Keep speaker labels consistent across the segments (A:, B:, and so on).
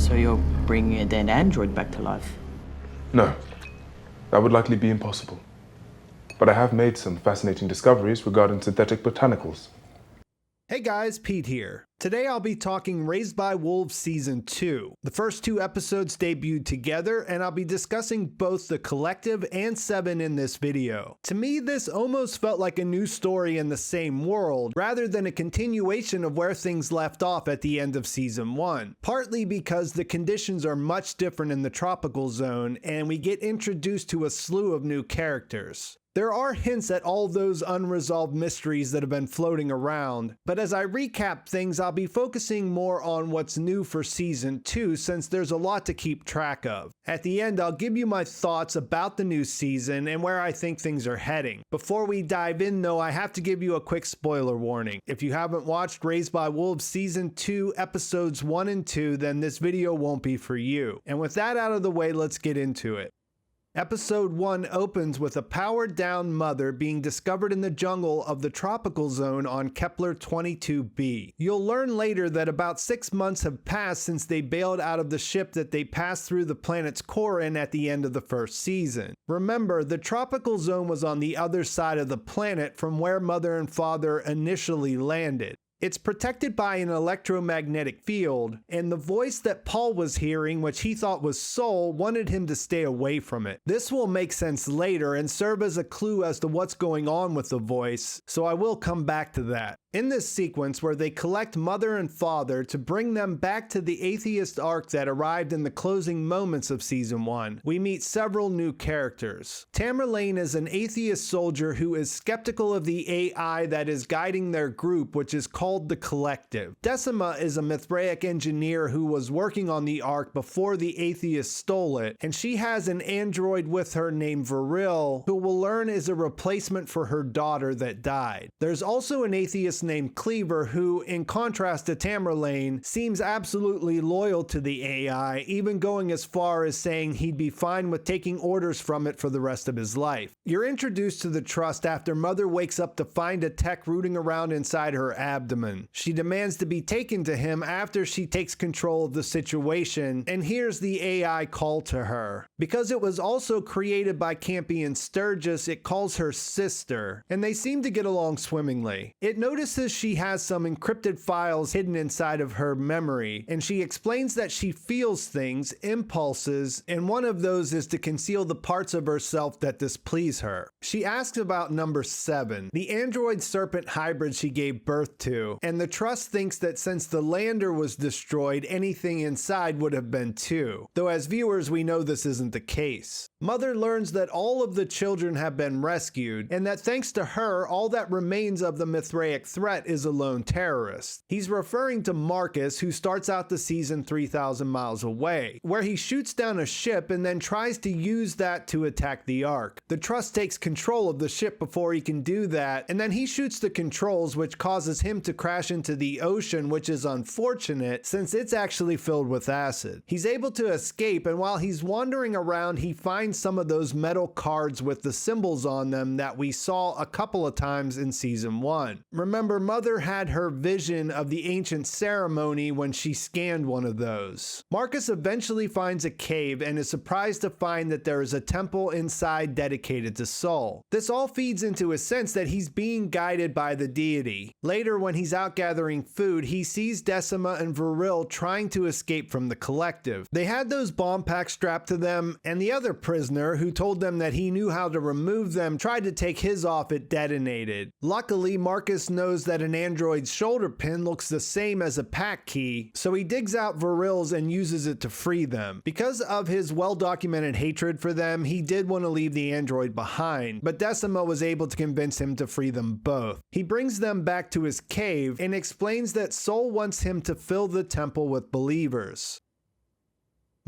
A: So you're bringing a dead android back to life?
B: No, that would likely be impossible. But I have made some fascinating discoveries regarding synthetic botanicals.
C: Hey guys, Pete here. Today I'll be talking Raised by Wolves Season 2. The first 2 episodes debuted together, and I'll be discussing both the collective and 7 in this video. To me, this almost felt like a new story in the same world, rather than a continuation of where things left off at the end of Season 1. Partly because the conditions are much different in the tropical zone, and we get introduced to a slew of new characters. There are hints at all those unresolved mysteries that have been floating around, but as I recap things, I'll be focusing more on what's new for Season 2 since there's a lot to keep track of. At the end, I'll give you my thoughts about the new season and where I think things are heading. Before we dive in though, I have to give you a quick spoiler warning. If you haven't watched Raised by Wolves Season 2 Episodes 1 and 2, then this video won't be for you. And with that out of the way, let's get into it. Episode 1 opens with a powered-down mother being discovered in the jungle of the tropical zone on Kepler 22b. You'll learn later that about 6 months have passed since they bailed out of the ship that they passed through the planet's core in at the end of the first season. Remember, the tropical zone was on the other side of the planet from where Mother and Father initially landed. It's protected by an electromagnetic field, and the voice that Paul was hearing, which he thought was Soul, wanted him to stay away from it. This will make sense later and serve as a clue as to what's going on with the voice, so I will come back to that. In this sequence where they collect Mother and Father to bring them back to the atheist arc that arrived in the closing moments of Season 1, we meet several new characters. Tamerlane is an atheist soldier who is skeptical of the AI that is guiding their group, which is called the Collective. Decima is a Mithraic engineer who was working on the ark before the atheists stole it, and she has an android with her named Viril, who we'll learn is a replacement for her daughter that died. There's also an atheist named Cleaver who, in contrast to Tamerlane, seems absolutely loyal to the AI, even going as far as saying he'd be fine with taking orders from it for the rest of his life. You're introduced to the Trust after Mother wakes up to find a tech rooting around inside her abdomen. She demands to be taken to him after she takes control of the situation and hears the AI call to her. Because it was also created by Campion Sturges, it calls her sister, and they seem to get along swimmingly. It notices she has some encrypted files hidden inside of her memory, and she explains that she feels things, impulses, and one of those is to conceal the parts of herself that displease her. She asks about number 7, the android serpent hybrid she gave birth to, and the Trust thinks that since the lander was destroyed, anything inside would have been too. Though as viewers, we know this isn't the case. Mother learns that all of the children have been rescued, and that thanks to her, all that remains of the Mithraic threat is a lone terrorist. He's referring to Marcus, who starts out the season 3,000 miles away, where he shoots down a ship and then tries to use that to attack the Ark. The Trust takes control of the ship before he can do that, and then he shoots the controls, which causes him to crash into the ocean, which is unfortunate since it's actually filled with acid. He's able to escape, and while he's wandering around, he finds some of those metal cards with the symbols on them that we saw a couple of times in Season 1. Remember, Mother had her vision of the ancient ceremony when she scanned one of those. Marcus eventually finds a cave and is surprised to find that there is a temple inside dedicated to Sol. This all feeds into his sense that he's being guided by the deity. Later, when he's out gathering food, he sees Decima and Viril trying to escape from the Collective. They had those bomb packs strapped to them, and the other prisoner, who told them that he knew how to remove them, tried to take his off, it detonated. Luckily, Marcus knows that an android's shoulder pin looks the same as a pack key, so he digs out Viril's and uses it to free them. Because of his well-documented hatred for them, he did want to leave the android behind, but Decima was able to convince him to free them both. He brings them back to his cave and explains that Sol wants him to fill the temple with believers.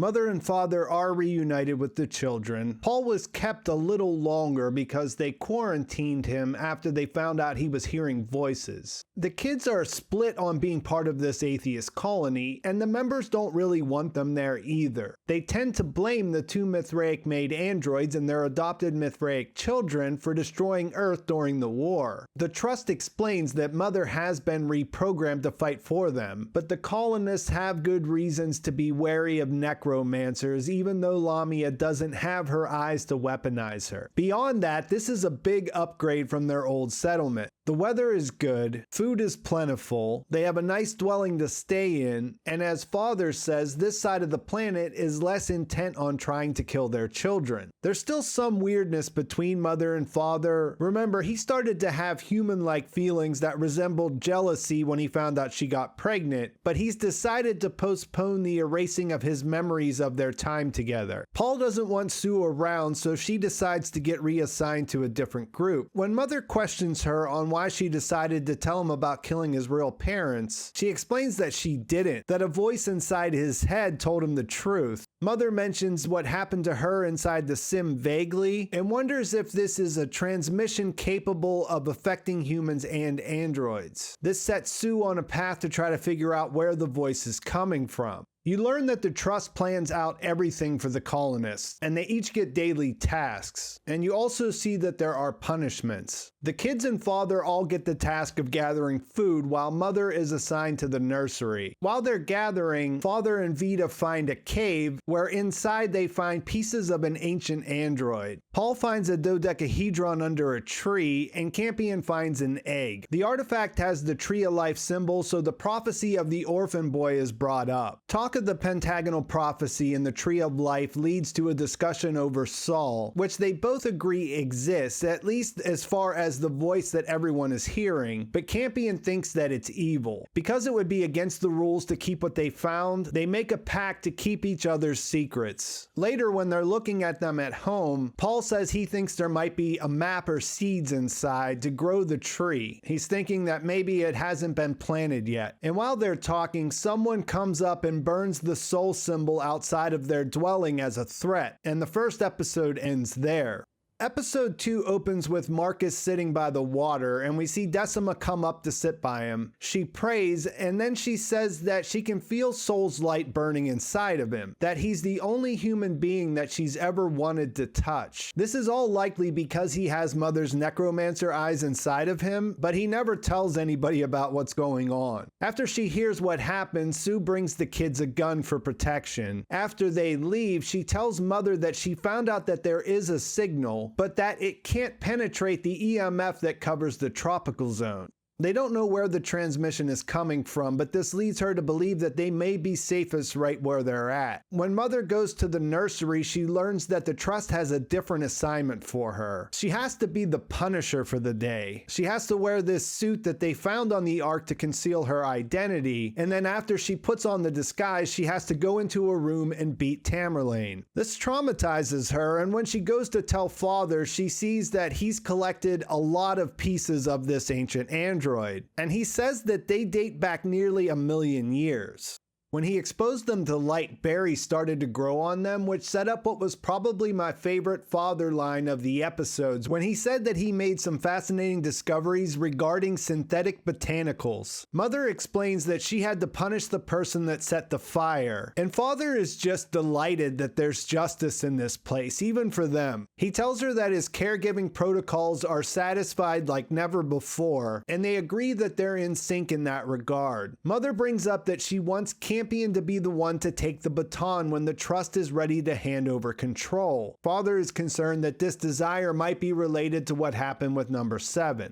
C: Mother and father are reunited with the children. Paul was kept a little longer because they quarantined him after they found out he was hearing voices. The kids are split on being part of this atheist colony, and the members don't really want them there either. They tend to blame the two Mithraic-made androids and their adopted Mithraic children for destroying Earth during the war. The Trust explains that Mother has been reprogrammed to fight for them, but the colonists have good reasons to be wary of necromancers, even though Lamia doesn't have her eyes to weaponize her. Beyond that, this is a big upgrade from their old settlement. The weather is good, food is plentiful, they have a nice dwelling to stay in, and as Father says, this side of the planet is less intent on trying to kill their children. There's still some weirdness between Mother and Father. Remember, he started to have human-like feelings that resembled jealousy when he found out she got pregnant, but he's decided to postpone the erasing of his memories of their time together. Paul doesn't want Sue around, so she decides to get reassigned to a different group. When Mother questions her on why she decided to tell him about killing his real parents, she explains that she didn't, that a voice inside his head told him the truth. Mother mentions what happened to her inside the sim vaguely and wonders if this is a transmission capable of affecting humans and androids. This sets Sue on a path to try to figure out where the voice is coming from. You learn that the Trust plans out everything for the colonists, and they each get daily tasks. And you also see that there are punishments. The kids and father all get the task of gathering food, while Mother is assigned to the nursery. While they're gathering, Father and Vita find a cave where inside they find pieces of an ancient android. Paul finds a dodecahedron under a tree, and Campion finds an egg. The artifact has the Tree of Life symbol, so the prophecy of the orphan boy is brought up. Talk of the pentagonal prophecy and the Tree of Life leads to a discussion over Saul, which they both agree exists, at least as far as the voice that everyone is hearing, but Campion thinks that it's evil. Because it would be against the rules to keep what they found, they make a pact to keep each other's secrets. Later, when they're looking at them at home, Paul says he thinks there might be a map or seeds inside to grow the tree. He's thinking that maybe it hasn't been planted yet. And while they're talking, someone comes up and burns the soul symbol outside of their dwelling as a threat, and the first episode ends there. Episode 2 opens with Marcus sitting by the water, and we see Decima come up to sit by him. She prays, and then she says that she can feel Soul's light burning inside of him, that he's the only human being that she's ever wanted to touch. This is all likely because he has Mother's necromancer eyes inside of him, but he never tells anybody about what's going on. After she hears what happened, Sue brings the kids a gun for protection. After they leave, she tells Mother that she found out that there is a signal, but that it can't penetrate the EMF that covers the tropical zone. They don't know where the transmission is coming from, but this leads her to believe that they may be safest right where they're at. When Mother goes to the nursery, she learns that the Trust has a different assignment for her. She has to be the Punisher for the day. She has to wear this suit that they found on the Ark to conceal her identity, and then after she puts on the disguise, she has to go into a room and beat Tamerlane. This traumatizes her, and when she goes to tell Father, she sees that he's collected a lot of pieces of this ancient android. And he says that they date back nearly 1,000,000 years. When he exposed them to light, berries started to grow on them, which set up what was probably my favorite Father line of the episodes, when he said that he made some fascinating discoveries regarding synthetic botanicals. Mother explains that she had to punish the person that set the fire, and Father is just delighted that there's justice in this place, even for them. He tells her that his caregiving protocols are satisfied like never before, and they agree that they're in sync in that regard. Mother brings up that she wants Campion to be the one to take the baton when the Trust is ready to hand over control. Father is concerned that this desire might be related to what happened with number 7.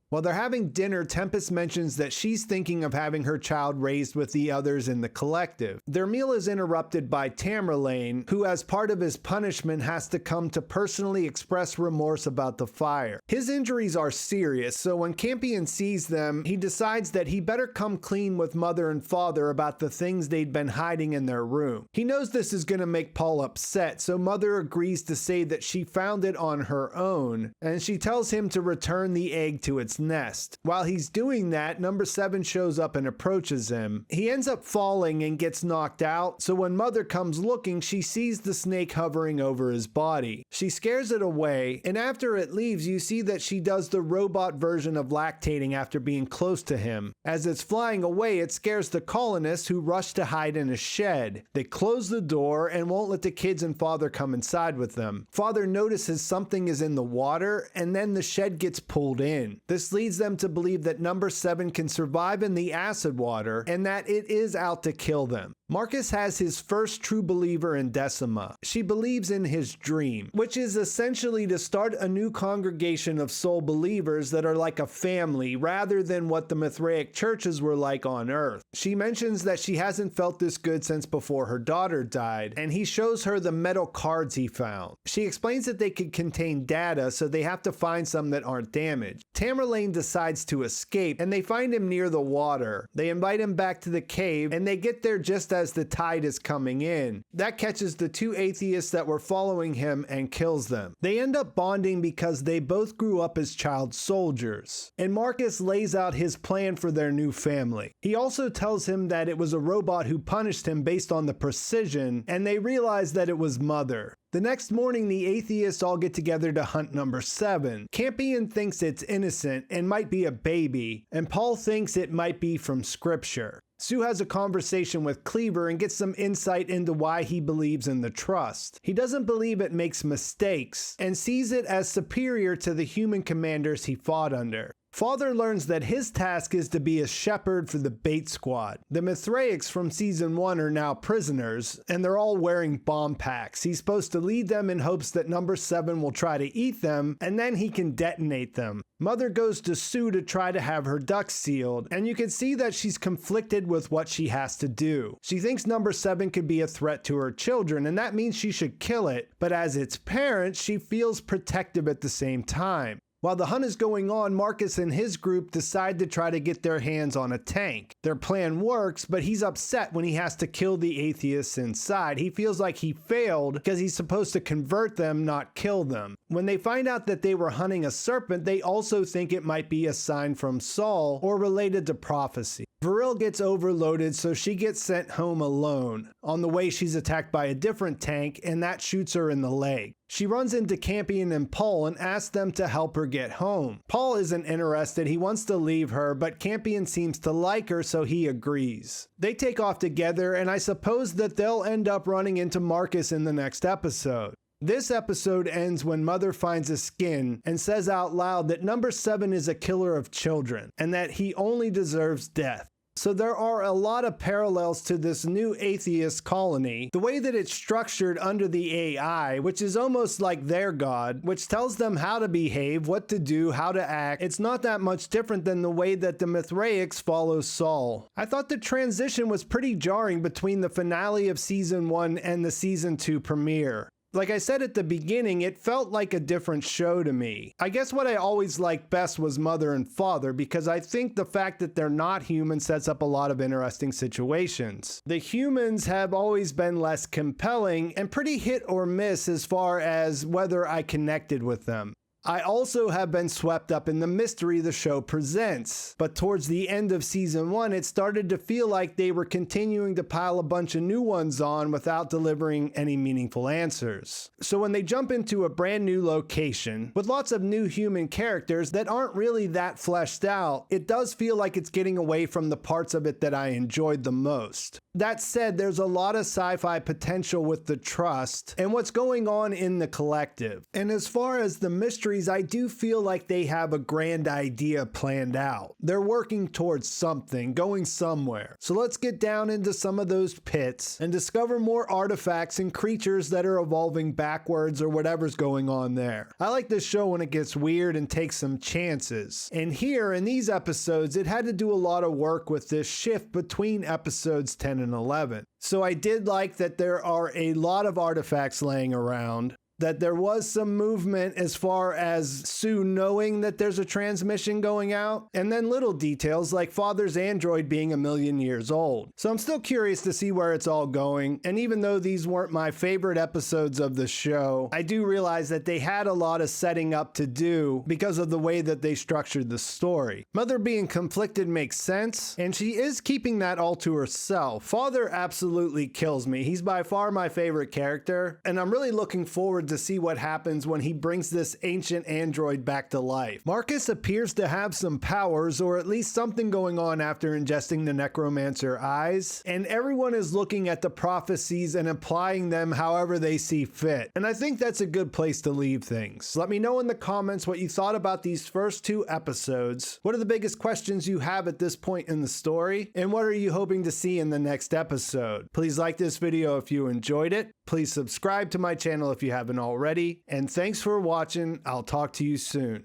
C: While they're having dinner, Tempest mentions that she's thinking of having her child raised with the others in the collective. Their meal is interrupted by Tamerlane, who as part of his punishment has to come to personally express remorse about the fire. His injuries are serious, so when Campion sees them, he decides that he better come clean with Mother and Father about the things they'd been hiding in their room. He knows this is going to make Paul upset, so Mother agrees to say that she found it on her own, and she tells him to return the egg to its its nest. While he's doing that, number 7 shows up and approaches him. He ends up falling and gets knocked out, so when Mother comes looking, she sees the snake hovering over his body. She scares it away, and after it leaves, you see that she does the robot version of lactating after being close to him. As it's flying away, it scares the colonists who rush to hide in a shed. They close the door and won't let the kids and father come inside with them. Father notices something is in the water, and then the shed gets pulled in. This leads them to believe that number 7 can survive in the acid water and that it is out to kill them. Marcus has his first true believer in Decima. She believes in his dream, which is essentially to start a new congregation of soul believers that are like a family rather than what the Mithraic churches were like on Earth. She mentions that she hasn't felt this good since before her daughter died, and he shows her the metal cards he found. She explains that they could contain data, so they have to find some that aren't damaged. Tamerlane decides to escape, and they find him near the water. They invite him back to the cave, and they get there just as the tide is coming in. That catches the 2 atheists that were following him and kills them. They end up bonding because they both grew up as child soldiers, and Marcus lays out his plan for their new family. He also tells him that it was a robot who punished him based on the precision, and they realize that it was Mother. The next morning, the atheists all get together to hunt number 7. Campion thinks it's innocent and might be a baby, and Paul thinks it might be from scripture. Sue has a conversation with Cleaver and gets some insight into why he believes in the trust. He doesn't believe it makes mistakes and sees it as superior to the human commanders he fought under. Father learns that his task is to be a shepherd for the bait squad. The Mithraics from season 1 are now prisoners, and they're all wearing bomb packs. He's supposed to lead them in hopes that number 7 will try to eat them, and then he can detonate them. Mother goes to Sue to try to have her ducks sealed, and you can see that she's conflicted with what she has to do. She thinks number 7 could be a threat to her children, and that means she should kill it, but as its parent, she feels protective at the same time. While the hunt is going on, Marcus and his group decide to try to get their hands on a tank. Their plan works, but he's upset when he has to kill the atheists inside. He feels like he failed because he's supposed to convert them, not kill them. When they find out that they were hunting a serpent, they also think it might be a sign from Saul or related to prophecy. Viril gets overloaded, so she gets sent home alone. On the way, she's attacked by a different tank, and that shoots her in the leg. She runs into Campion and Paul and asks them to help her get home. Paul isn't interested, he wants to leave her, but Campion seems to like her, so he agrees. They take off together, and I suppose that they'll end up running into Marcus in the next episode. This episode ends when Mother finds a skin and says out loud that number 7 is a killer of children and that he only deserves death. So there are a lot of parallels to this new atheist colony, the way that it's structured under the AI, which is almost like their god, which tells them how to behave, what to do, how to act. It's not that much different than the way that the Mithraics follow Saul. I thought the transition was pretty jarring between the finale of season 1 and the season 2 premiere. Like I said at the beginning, it felt like a different show to me. I guess what I always liked best was Mother and Father, because I think the fact that they're not human sets up a lot of interesting situations. The humans have always been less compelling and pretty hit or miss as far as whether I connected with them. I also have been swept up in the mystery the show presents, but towards the end of season 1, it started to feel like they were continuing to pile a bunch of new ones on without delivering any meaningful answers. So when they jump into a brand new location with lots of new human characters that aren't really that fleshed out, it does feel like it's getting away from the parts of it that I enjoyed the most. That said, there's a lot of sci-fi potential with the trust and what's going on in the collective. And as far as the mysteries, I do feel like they have a grand idea planned out. They're working towards something, going somewhere. So let's get down into some of those pits and discover more artifacts and creatures that are evolving backwards or whatever's going on there. I like this show when it gets weird and takes some chances. And here in these episodes, it had to do a lot of work with this shift between episodes 10 and 11. So I did like that there are a lot of artifacts laying around. that there was some movement as far as Sue knowing that there's a transmission going out, and then little details like Father's android being 1,000,000 years old. So I'm still curious to see where it's all going, and even though these weren't my favorite episodes of the show, I do realize that they had a lot of setting up to do because of the way that they structured the story. Mother being conflicted makes sense, and she is keeping that all to herself. Father absolutely kills me. He's by far my favorite character, and I'm really looking forward to see what happens when he brings this ancient android back to life. Marcus appears to have some powers, or at least something going on after ingesting the necromancer eyes, and everyone is looking at the prophecies and applying them however they see fit. And I think that's a good place to leave things. Let me know in the comments what you thought about these first 2 episodes. What are the biggest questions you have at this point in the story? And what are you hoping to see in the next episode? Please like this video if you enjoyed it. Please subscribe to my channel if you haven't already. And thanks for watching. I'll talk to you soon.